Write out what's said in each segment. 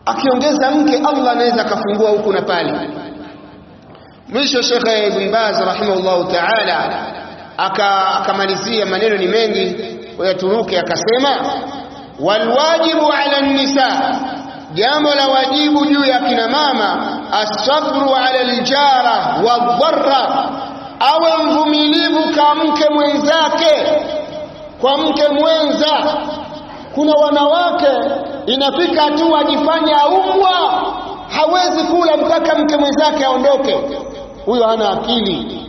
akiongeza mke Allah anaweza kafungua huku na pale. Mwisho Sheikh Ibn Baz rahimahullah ta'ala akamalizia, maneno ni mengi wayaturuke, akasema walwajibu ala an-nisa, jambo la wajibu juu ya kina mama, as-sabru ala al-jara wadh-dharra, awe mvumilivu kwa mke mwenzake, kwa mke mwenza. Kuna wanawake inafika tu ajifanye aumwa, hawezi kula mpaka mke mwenzake aondoke. Huyo hana akili.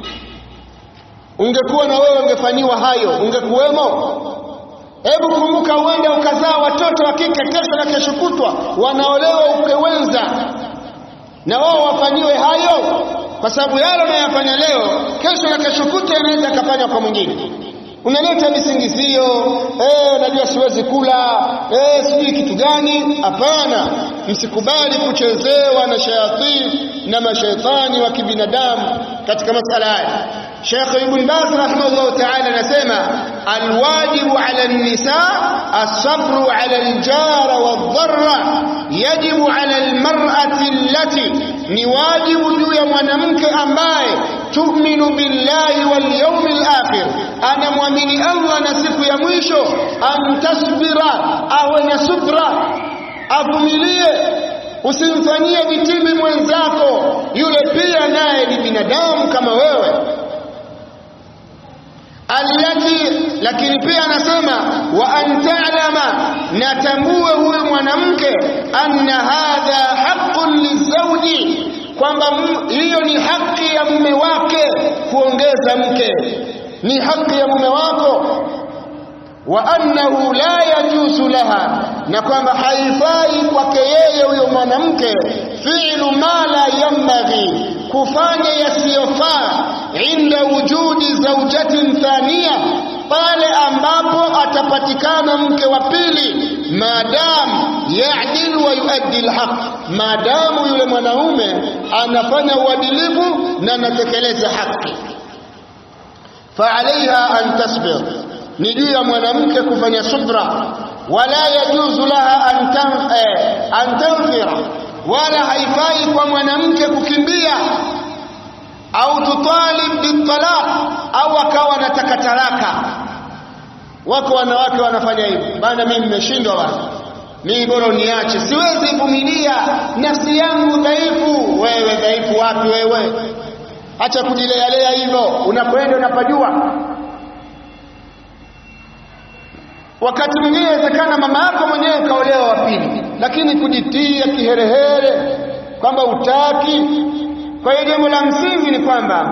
Ungekuwa na wewe ungefanyiwa hayo, ungekuwemo? Hebu kumbuka, uende ukazaa watoto wa kike, kesho na kesho kutwa wanaolewa ukewenza, na wao wafanyiwe hayo, kwa sababu yale unayofanya leo kesho na kesho kutwa inaweza kufanywa kwa mwingine. Unaleta visingizio, najua siwezi kula, sijui kitu gani. Hapana, msikubali kuchezewa na shayatini na mashaitani wa kibinadamu katika masala haya. Sheikh Ibn Baz rahimahullah ta'ala anasema alwajibu ala an-nisa as-sabru ala al-jara wadh-dharra, yajibu ala al-mar'ati allati, ni wajibu juu ya mwanamke ambaye tu'minu billahi wal yawmil akhir, anamwamini Allah na siku ya mwisho, antasbira, awe na subra, avumilie. Usimfanyie vitimbi mwenzako, yule pia naye ni binadamu kama wewe. Lakini pia anasema wa anta'lama, natambue huyu mwanamke, anna hadha haqqun lizawji, kwamba hiyo ni haki ya mume wake. Kuongeza mke ni haki ya mume wako. Wa annahu la yajuzu laha, na kwamba haifai kwake yeye huyo mwanamke fi'lu ma la yanbaghi, kufanya yasiyofaa, inda wujudi zawjatin thaniya, pale ambapo atapatikana mke wa pili, maadamu ya'dil wa yuaddi alhaq, maadamu yule mwanaume anafanya uadilifu na anatekeleza haki. Fa alaiha an tasbir, ni juu ya mwanamke kufanya subra. Wala yajuzu laha an tanfira, wala haifai kwa mwanamke kukimbia, au tutalib bitalaq, au akawa anataka talaka. Wako wanawake wanafanya hivyo, bana mimi nimeshindwa bana, mimi bora niache, siwezi vumilia, nafsi yangu dhaifu. Wewe dhaifu wapi wewe? Acha kujilea hivyo, unakwenda unapajua. Wakati mwingine inawezekana mama yako mwenyewe kaolewa wa pili, lakini kujitia kiherehere kwamba utaki. Kwa hiyo jambo la msingi ni kwamba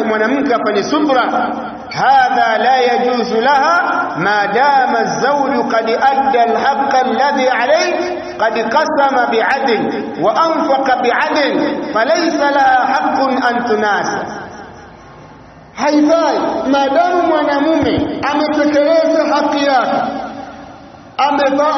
mwanamke afanye subra. Hadha la yajuzu laha ma dama az-zawju qad adda al-haqqa alladhi alayhi qad qasama bi'adl wa anfaqa bi'adl, falaysa laha haqqun an tunasa. Haifai maadamu mwanamume ametekeleza haki yake,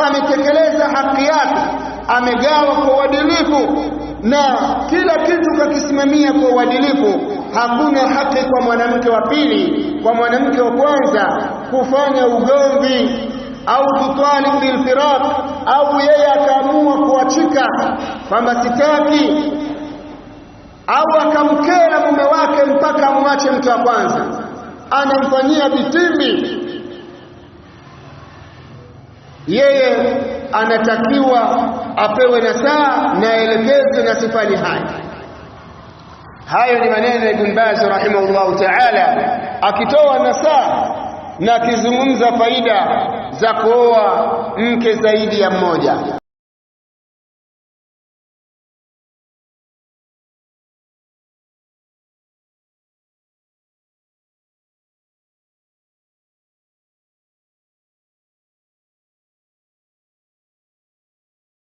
ametekeleza haki yake, amegawa kwa uadilifu na kila kitu kakisimamia kwa uadilifu, hakuna haki kwa mwanamke wa pili, kwa mwanamke wa kwanza kufanya ugomvi au tutalib bil firaq, au yeye akaamua kuachika kwamba sitaki, au akamkera mume wake mpaka amwache mke wa kwanza, anamfanyia vitimbi. Yeye anatakiwa apewe nasaha na elekezo na sifani haya. Hayo ni maneno ya Ibn Baz rahimahullah ta'ala, akitoa nasaha na akizungumza faida za kuoa mke zaidi ya mmoja.